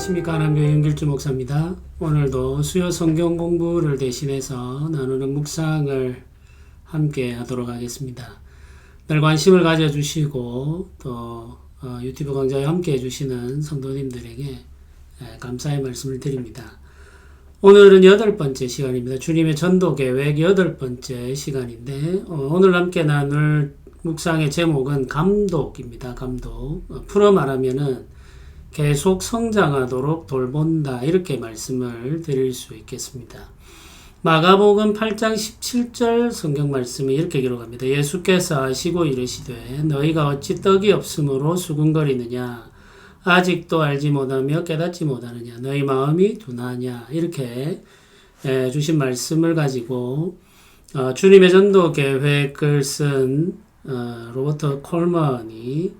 안녕하십니까. 한남교회 윤길주 목사입니다. 오늘도 수요 성경 공부를 대신해서 나누는 묵상을 함께 하도록 하겠습니다. 늘 관심을 가져주시고 또 유튜브 강좌에 함께 해주시는 성도님들에게 감사의 말씀을 드립니다. 오늘은 8번째 시간입니다. 주님의 전도계획 8번째 시간인데 오늘 함께 나눌 묵상의 제목은 감독입니다. 감독. 풀어 말하면은 계속 성장하도록 돌본다, 이렇게 말씀을 드릴 수 있겠습니다. 마가복음 8장 17절 성경 말씀이 이렇게 기록합니다. 예수께서 하시고 이르시되 너희가 어찌 떡이 없으므로 수군거리느냐, 아직도 알지 못하며 깨닫지 못하느냐, 너희 마음이 둔하냐, 이렇게 주신 말씀을 가지고 주님의 전도 계획을 쓴 로버트 콜먼이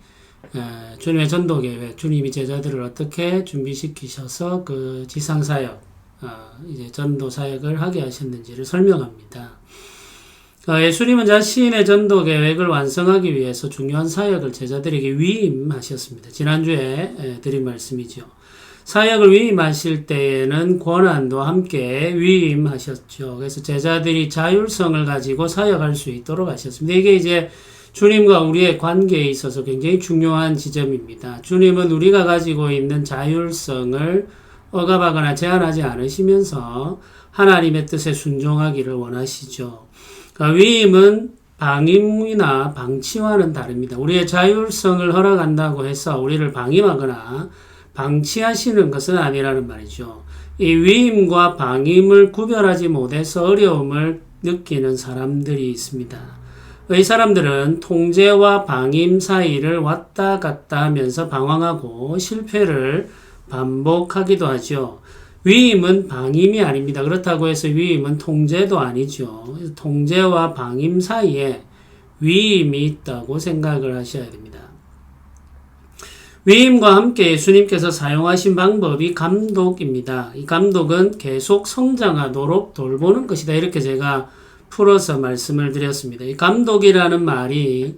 주님의 전도 계획, 주님이 제자들을 어떻게 준비시키셔서 그 지상사역, 이제 전도 사역을 하게 하셨는지를 설명합니다. 예수님은 자신의 전도 계획을 완성하기 위해서 중요한 사역을 제자들에게 위임하셨습니다. 지난주에 드린 말씀이죠. 사역을 위임하실 때에는 권한도 함께 위임하셨죠. 그래서 제자들이 자율성을 가지고 사역할 수 있도록 하셨습니다. 이게 이제 주님과 우리의 관계에 있어서 굉장히 중요한 지점입니다. 주님은 우리가 가지고 있는 자율성을 억압하거나 제한하지 않으시면서 하나님의 뜻에 순종하기를 원하시죠. 위임은 방임이나 방치와는 다릅니다. 우리의 자율성을 허락한다고 해서 우리를 방임하거나 방치하시는 것은 아니라는 말이죠. 이 위임과 방임을 구별하지 못해서 어려움을 느끼는 사람들이 있습니다. 이 사람들은 통제와 방임 사이를 왔다 갔다 하면서 방황하고 실패를 반복하기도 하죠. 위임은 방임이 아닙니다. 그렇다고 해서 위임은 통제도 아니죠. 통제와 방임 사이에 위임이 있다고 생각을 하셔야 됩니다. 위임과 함께 예수님께서 사용하신 방법이 감독입니다. 이 감독은 계속 성장하도록 돌보는 것이다, 이렇게 제가 풀어서 말씀을 드렸습니다. 이 감독이라는 말이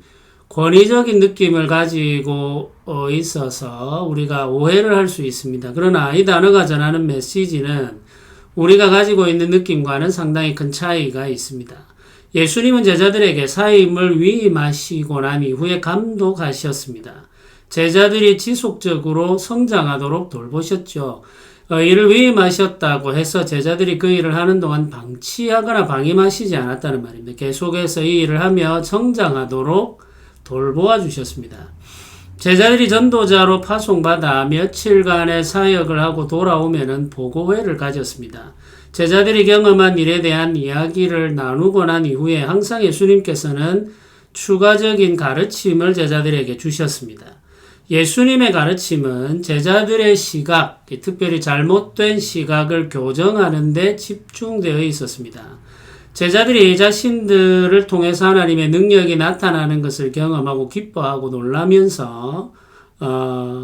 권위적인 느낌을 가지고 있어서 우리가 오해를 할 수 있습니다. 그러나 이 단어가 전하는 메시지는 우리가 가지고 있는 느낌과는 상당히 큰 차이가 있습니다. 예수님은 제자들에게 사임을 위임하시고 난 이후에 감독하셨습니다. 제자들이 지속적으로 성장하도록 돌보셨죠. 이를 위임하셨다고 해서 제자들이 그 일을 하는 동안 방치하거나 방임하시지 않았다는 말입니다. 계속해서 이 일을 하며 성장하도록 돌보아 주셨습니다. 제자들이 전도자로 파송받아 며칠간의 사역을 하고 돌아오면은 보고회를 가졌습니다. 제자들이 경험한 일에 대한 이야기를 나누고 난 이후에 항상 예수님께서는 추가적인 가르침을 제자들에게 주셨습니다. 예수님의 가르침은 제자들의 시각, 특별히 잘못된 시각을 교정하는 데 집중되어 있었습니다. 제자들이 자신들을 통해서 하나님의 능력이 나타나는 것을 경험하고 기뻐하고 놀라면서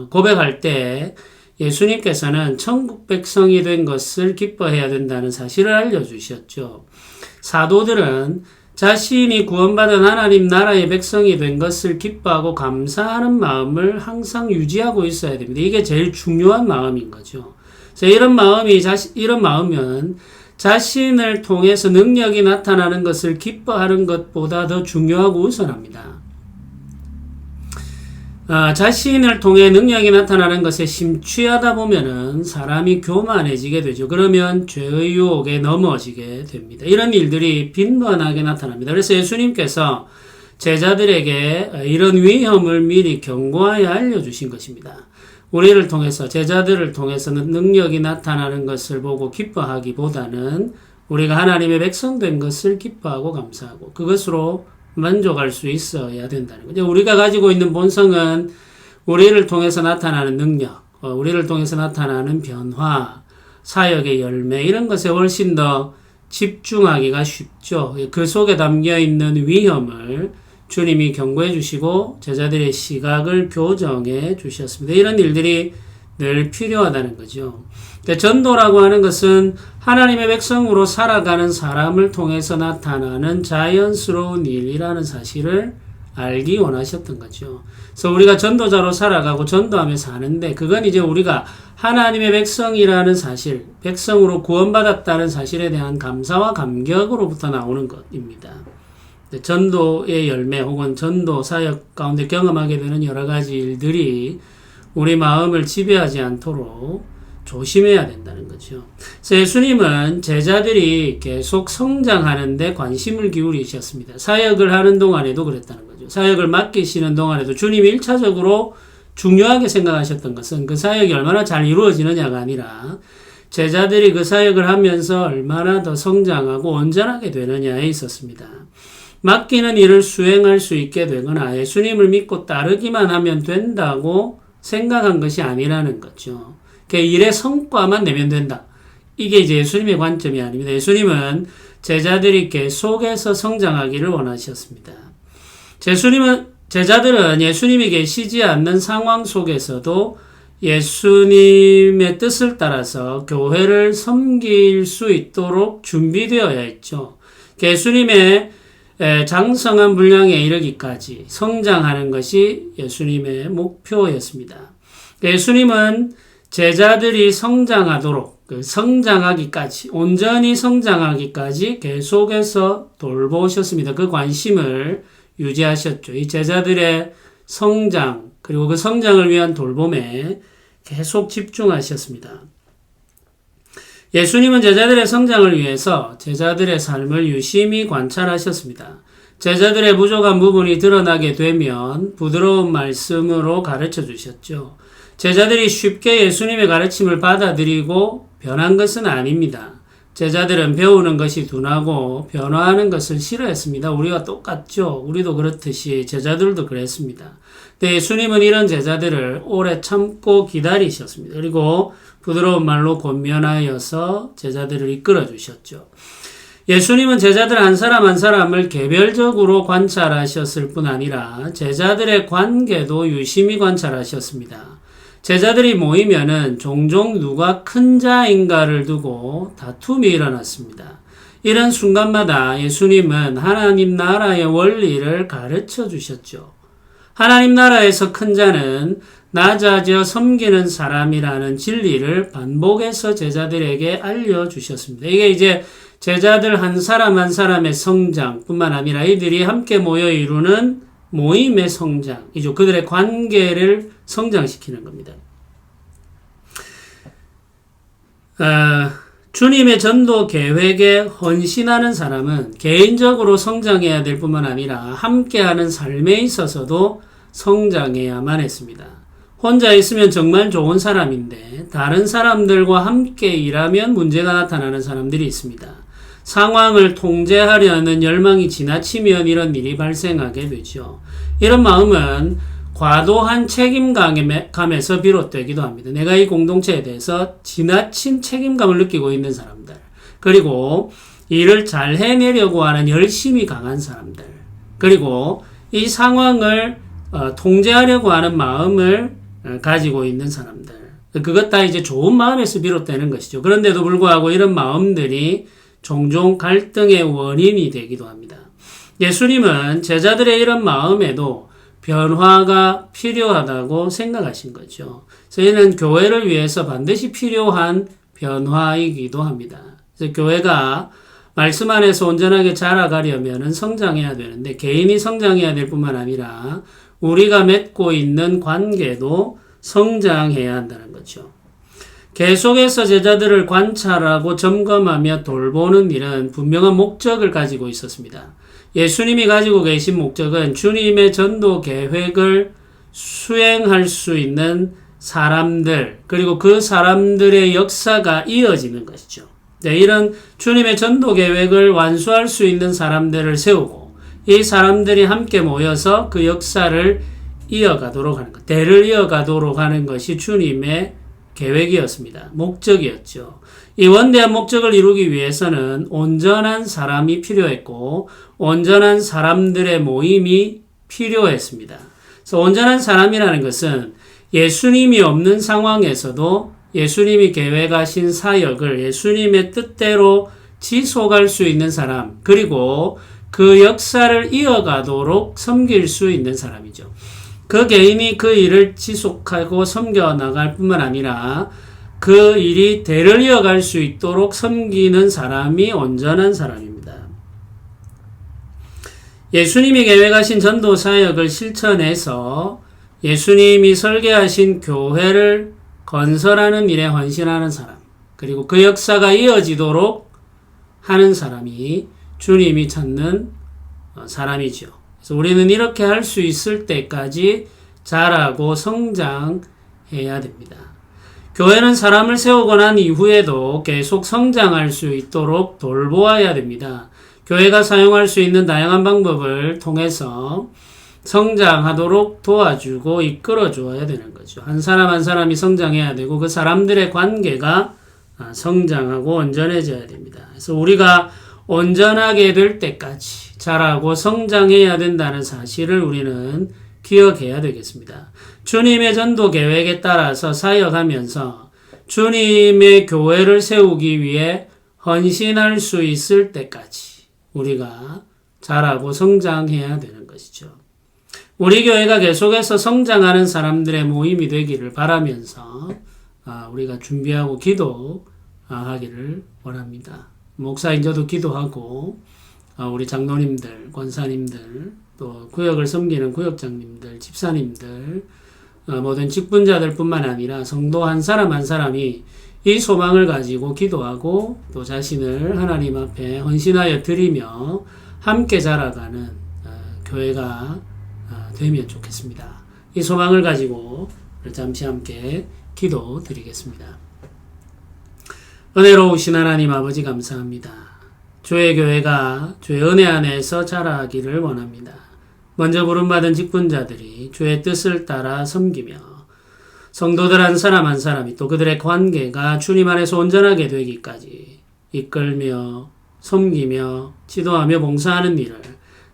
고백할 때 예수님께서는 천국 백성이 된 것을 기뻐해야 된다는 사실을 알려주셨죠. 사도들은 자신이 구원받은 하나님 나라의 백성이 된 것을 기뻐하고 감사하는 마음을 항상 유지하고 있어야 됩니다. 이게 제일 중요한 마음인 거죠. 이런 마음은 자신을 통해서 능력이 나타나는 것을 기뻐하는 것보다 더 중요하고 우선합니다. 자신을 통해 능력이 나타나는 것에 심취하다 보면은 사람이 교만해지게 되죠. 그러면 죄의 유혹에 넘어지게 됩니다. 이런 일들이 빈번하게 나타납니다. 그래서 예수님께서 제자들에게 이런 위험을 미리 경고하여 알려주신 것입니다. 우리를 통해서, 제자들을 통해서는 능력이 나타나는 것을 보고 기뻐하기보다는 우리가 하나님의 백성 된 것을 기뻐하고 감사하고 그것으로 만족할 수 있어야 된다는 거죠. 우리가 가지고 있는 본성은 우리를 통해서 나타나는 능력, 우리를 통해서 나타나는 변화, 사역의 열매, 이런 것에 훨씬 더 집중하기가 쉽죠. 그 속에 담겨있는 위험을 주님이 경고해 주시고 제자들의 시각을 교정해 주셨습니다. 이런 일들이 늘 필요하다는 거죠. 전도라고 하는 것은 하나님의 백성으로 살아가는 사람을 통해서 나타나는 자연스러운 일이라는 사실을 알기 원하셨던 거죠. 그래서 우리가 전도자로 살아가고 전도하며 사는데 그건 이제 우리가 하나님의 백성이라는 사실, 백성으로 구원받았다는 사실에 대한 감사와 감격으로부터 나오는 것입니다. 전도의 열매 혹은 전도 사역 가운데 경험하게 되는 여러 가지 일들이 우리 마음을 지배하지 않도록 조심해야 된다는 거죠. 그래서 예수님은 제자들이 계속 성장하는 데 관심을 기울이셨습니다. 사역을 하는 동안에도 그랬다는 거죠. 사역을 맡기시는 동안에도 주님이 1차적으로 중요하게 생각하셨던 것은 그 사역이 얼마나 잘 이루어지느냐가 아니라 제자들이 그 사역을 하면서 얼마나 더 성장하고 온전하게 되느냐에 있었습니다. 맡기는 일을 수행할 수 있게 되거나 예수님을 믿고 따르기만 하면 된다고 생각한 것이 아니라는 거죠. 그 일의 성과만 내면 된다. 이게 이제 예수님의 관점이 아닙니다. 예수님은 제자들이 계속해서 성장하기를 원하셨습니다. 제자들은 예수님이 계시지 않는 상황 속에서도 예수님의 뜻을 따라서 교회를 섬길 수 있도록 준비되어야 했죠. 예수님의 장성한 분량에 이르기까지 성장하는 것이 예수님의 목표였습니다. 예수님은 제자들이 성장하도록, 성장하기까지, 온전히 성장하기까지 계속해서 돌보셨습니다. 그 관심을 유지하셨죠. 이 제자들의 성장, 그리고 그 성장을 위한 돌봄에 계속 집중하셨습니다. 예수님은 제자들의 성장을 위해서 제자들의 삶을 유심히 관찰하셨습니다. 제자들의 부족한 부분이 드러나게 되면 부드러운 말씀으로 가르쳐 주셨죠. 제자들이 쉽게 예수님의 가르침을 받아들이고 변한 것은 아닙니다. 제자들은 배우는 것이 둔하고 변화하는 것을 싫어했습니다. 우리가 똑같죠. 우리도 그렇듯이 제자들도 그랬습니다. 근데 예수님은 이런 제자들을 오래 참고 기다리셨습니다. 그리고 부드러운 말로 권면하여서 제자들을 이끌어 주셨죠. 예수님은 제자들 한 사람 한 사람을 개별적으로 관찰하셨을 뿐 아니라 제자들의 관계도 유심히 관찰하셨습니다. 제자들이 모이면은 종종 누가 큰 자인가를 두고 다툼이 일어났습니다. 이런 순간마다 예수님은 하나님 나라의 원리를 가르쳐 주셨죠. 하나님 나라에서 큰 자는 낮아져 섬기는 사람이라는 진리를 반복해서 제자들에게 알려주셨습니다. 이게 이제 제자들 한 사람 한 사람의 성장뿐만 아니라 이들이 함께 모여 이루는 모임의 성장이죠. 그들의 관계를 성장시키는 겁니다. 주님의 전도 계획에 헌신하는 사람은 개인적으로 성장해야 될 뿐만 아니라 함께하는 삶에 있어서도 성장해야만 했습니다. 혼자 있으면 정말 좋은 사람인데 다른 사람들과 함께 일하면 문제가 나타나는 사람들이 있습니다. 상황을 통제하려는 열망이 지나치면 이런 일이 발생하게 되죠. 이런 마음은 과도한 책임감에서 비롯되기도 합니다. 내가 이 공동체에 대해서 지나친 책임감을 느끼고 있는 사람들, 그리고 일을 잘 해내려고 하는 열심이 강한 사람들, 그리고 이 상황을 통제하려고 하는 마음을 가지고 있는 사람들, 그것 다 이제 좋은 마음에서 비롯되는 것이죠. 그런데도 불구하고 이런 마음들이 종종 갈등의 원인이 되기도 합니다. 예수님은 제자들의 이런 마음에도 변화가 필요하다고 생각하신 거죠. 저희는 교회를 위해서 반드시 필요한 변화이기도 합니다. 그래서 교회가 말씀 안에서 온전하게 자라가려면 성장해야 되는데 개인이 성장해야 될 뿐만 아니라 우리가 맺고 있는 관계도 성장해야 한다는 거죠. 계속해서 제자들을 관찰하고 점검하며 돌보는 일은 분명한 목적을 가지고 있었습니다. 예수님이 가지고 계신 목적은 주님의 전도 계획을 수행할 수 있는 사람들, 그리고 그 사람들의 역사가 이어지는 것이죠. 이런 주님의 전도 계획을 완수할 수 있는 사람들을 세우고 이 사람들이 함께 모여서 그 역사를 이어가도록 하는 것, 대를 이어가도록 하는 것이 주님의 계획이었습니다. 목적이었죠. 이 원대한 목적을 이루기 위해서는 온전한 사람이 필요했고 온전한 사람들의 모임이 필요했습니다. 그래서 온전한 사람이라는 것은 예수님이 없는 상황에서도 예수님이 계획하신 사역을 예수님의 뜻대로 지속할 수 있는 사람, 그리고 그 역사를 이어가도록 섬길 수 있는 사람이죠. 그 개인이 그 일을 지속하고 섬겨 나갈 뿐만 아니라 그 일이 대를 이어갈 수 있도록 섬기는 사람이 온전한 사람입니다. 예수님이 계획하신 전도 사역을 실천해서 예수님이 설계하신 교회를 건설하는 일에 헌신하는 사람, 그리고 그 역사가 이어지도록 하는 사람이 주님이 찾는 사람이죠. 그래서 우리는 이렇게 할 수 있을 때까지 자라고 성장해야 됩니다. 교회는 사람을 세우고 난 이후에도 계속 성장할 수 있도록 돌보아야 됩니다. 교회가 사용할 수 있는 다양한 방법을 통해서 성장하도록 도와주고 이끌어 주어야 되는 거죠. 한 사람 한 사람이 성장해야 되고 그 사람들의 관계가 성장하고 온전해져야 됩니다. 그래서 우리가 온전하게 될 때까지 자라고 성장해야 된다는 사실을 우리는 기억해야 되겠습니다. 주님의 전도 계획에 따라서 사역하면서 주님의 교회를 세우기 위해 헌신할 수 있을 때까지 우리가 자라고 성장해야 되는 것이죠. 우리 교회가 계속해서 성장하는 사람들의 모임이 되기를 바라면서 우리가 준비하고 기도하기를 원합니다. 목사인 저도 기도하고 우리 장로님들, 권사님들, 또 구역을 섬기는 구역장님들, 집사님들, 모든 직분자들 뿐만 아니라 성도 한 사람 한 사람이 이 소망을 가지고 기도하고 또 자신을 하나님 앞에 헌신하여 드리며 함께 자라가는 교회가 되면 좋겠습니다. 이 소망을 가지고 잠시 함께 기도 드리겠습니다. 은혜로우신 하나님 아버지 감사합니다. 주의 교회가 주의 은혜 안에서 자라기를 원합니다. 먼저 부름받은 직분자들이 주의 뜻을 따라 섬기며 성도들 한 사람 한 사람이 또 그들의 관계가 주님 안에서 온전하게 되기까지 이끌며 섬기며 지도하며 봉사하는 일을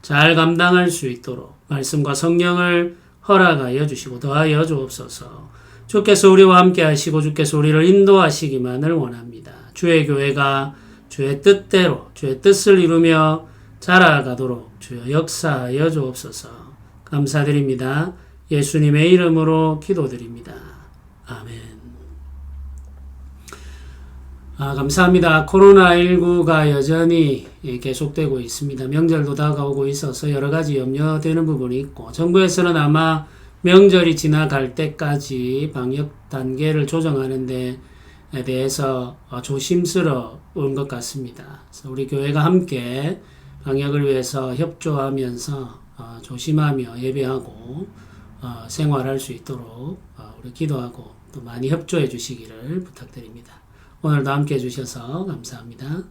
잘 감당할 수 있도록 말씀과 성령을 허락하여 주시고 더하여 주옵소서. 주께서 우리와 함께 하시고 주께서 우리를 인도하시기만을 원합니다. 주의 교회가 주의 뜻대로 주의 뜻을 이루며 자라가도록 주여 역사하여 주옵소서. 감사드립니다. 예수님의 이름으로 기도드립니다. 아멘. 감사합니다. 코로나19가 여전히 계속되고 있습니다. 명절도 다가오고 있어서 여러 가지 염려되는 부분이 있고 정부에서는 아마 명절이 지나갈 때까지 방역 단계를 조정하는 데 대해서 조심스러운 것 같습니다. 그래서 우리 교회가 함께 방역을 위해서 협조하면서 조심하며 예배하고 생활할 수 있도록 우리 기도하고 또 많이 협조해 주시기를 부탁드립니다. 오늘도 함께 해주셔서 감사합니다.